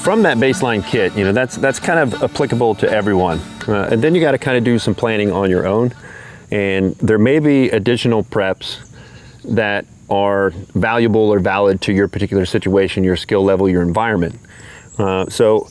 from that baseline kit, you know, that's kind of applicable to everyone. And then you got to kind of do some planning on your own. And there may be additional preps that are valuable or valid to your particular situation, your skill level, your environment. So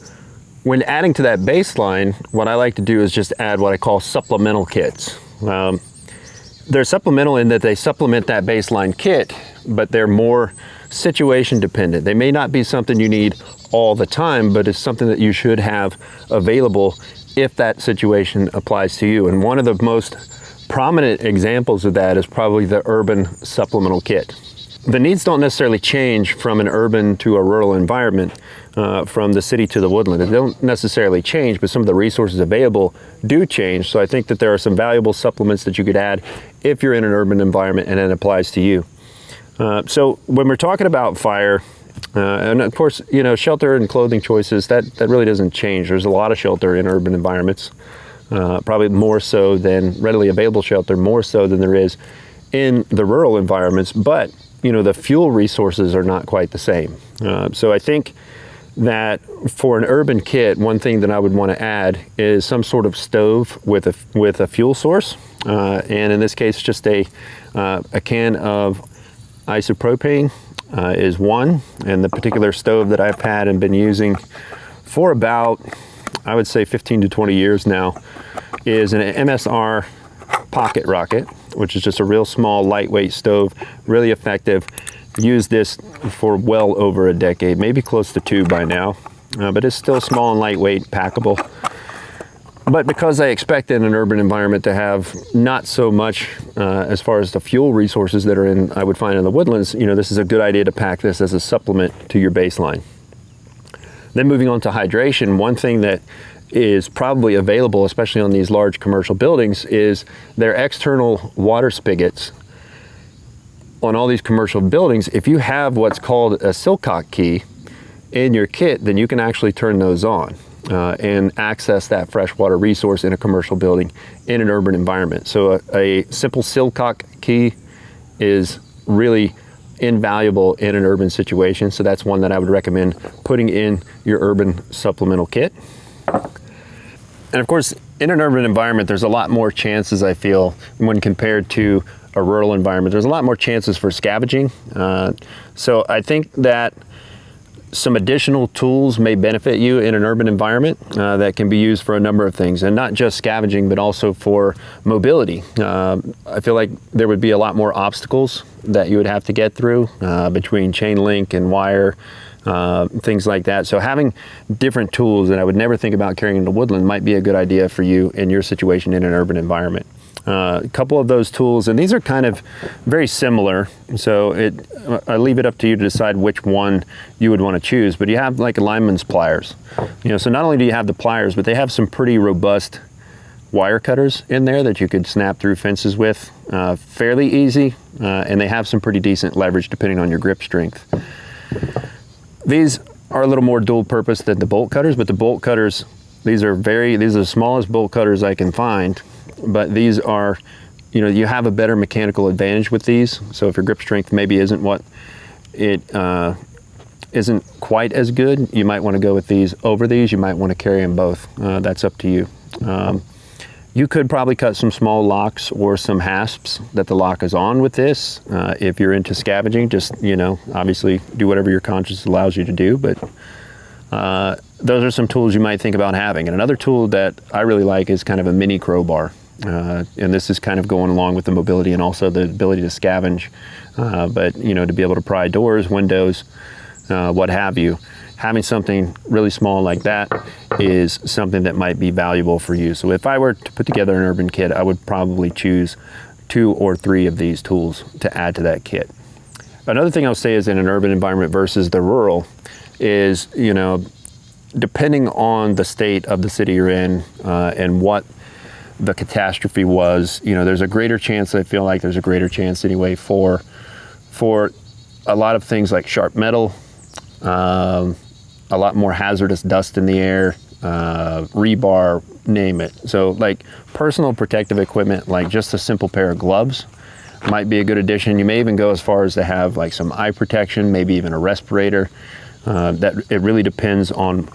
when adding to that baseline, what I like to do is just add what I call supplemental kits. They're supplemental in that they supplement that baseline kit, but they're more situation dependent. They may not be something you need all the time, but it's something that you should have available if that situation applies to you. And one of the most prominent examples of that is probably the urban supplemental kit. The needs don't necessarily change from an urban to a rural environment, from the city to the woodland. They don't necessarily change, but some of the resources available do change. So I think that there are some valuable supplements that you could add if you're in an urban environment and it applies to you. So when we're talking about fire, and of course, you know, shelter and clothing choices, that really doesn't change. There's a lot of shelter in urban environments, probably more so than readily available shelter, more so than there is in the rural environments. But you know, the fuel resources are not quite the same. So I think that for an urban kit, one thing that I would want to add is some sort of stove with a fuel source, and in this case, just a can of isopropane is one. And the particular stove that I've had and been using for about, I would say 15 to 20 years now, is an MSR pocket rocket, which is just a real small, lightweight stove, really effective. Used this for well over a decade, maybe close to 2 by now, but it's still small and lightweight, packable. But because I expect in an urban environment to have not so much as far as the fuel resources that are in, I would find in the woodlands, you know, this is a good idea to pack this as a supplement to your baseline. Then moving on to hydration, one thing that is probably available, especially on these large commercial buildings, is their external water spigots. On all these commercial buildings, if you have what's called a Silcock key in your kit, then you can actually turn those on and access that freshwater resource in a commercial building in an urban environment. So a simple Silcock key is really invaluable in an urban situation. So that's one that I would recommend putting in your urban supplemental kit. And of course, in an urban environment, there's a lot more chances, I feel, when compared to a rural environment. There's a lot more chances for scavenging. So I think that some additional tools may benefit you in an urban environment that can be used for a number of things, and not just scavenging, but also for mobility. I feel like there would be a lot more obstacles that you would have to get through between chain link and wire, things like that. So having different tools that I would never think about carrying in the woodland might be a good idea for you in your situation in an urban environment. A couple of those tools, and these are kind of very similar, so I leave it up to you to decide which one you would want to choose. But you have like lineman's pliers, you know, so not only do you have the pliers, but they have some pretty robust wire cutters in there that you could snap through fences with fairly easy, and they have some pretty decent leverage depending on your grip strength. These are a little more dual purpose than the bolt cutters, but the bolt cutters, these are the smallest bolt cutters I can find. But these are, you know, you have a better mechanical advantage with these. So if your grip strength maybe isn't isn't quite as good, you might want to go with these over these. You might want to carry them both. That's up to you. You could probably cut some small locks or some hasps that the lock is on with this. If you're into scavenging, just, you know, obviously do whatever your conscience allows you to do. But those are some tools you might think about having. And another tool that I really like is kind of a mini crowbar. And this is kind of going along with the mobility and also the ability to scavenge, but you know, to be able to pry doors, windows, what have you. Having something really small like that is something that might be valuable for you. So if I were to put together an urban kit, I would probably choose 2 or 3 of these tools to add to that kit. Another thing I'll say is in an urban environment versus the rural is, you know, depending on the state of the city you're in and what the catastrophe was, you know, there's a greater chance, I feel like there's a greater chance anyway, for a lot of things like sharp metal, a lot more hazardous dust in the air, rebar, name it. So like personal protective equipment, like just a simple pair of gloves might be a good addition. You may even go as far as to have like some eye protection, maybe even a respirator. That it really depends on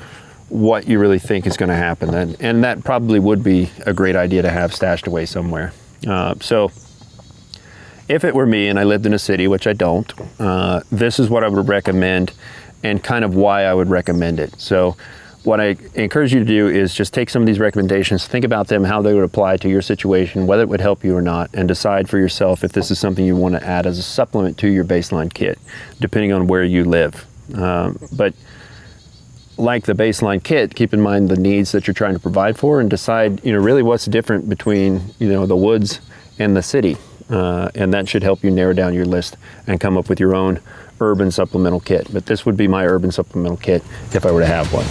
what you really think is going to happen. And that probably would be a great idea to have stashed away somewhere. So if it were me and I lived in a city, which I don't, this is what I would recommend and kind of why I would recommend it. So what I encourage you to do is just take some of these recommendations, think about them, how they would apply to your situation, whether it would help you or not, and decide for yourself if this is something you want to add as a supplement to your baseline kit, depending on where you live. But like the baseline kit, keep in mind the needs that you're trying to provide for and decide, really what's different between, the woods and the city. And that should help you narrow down your list and come up with your own urban supplemental kit. But this would be my urban supplemental kit if I were to have one.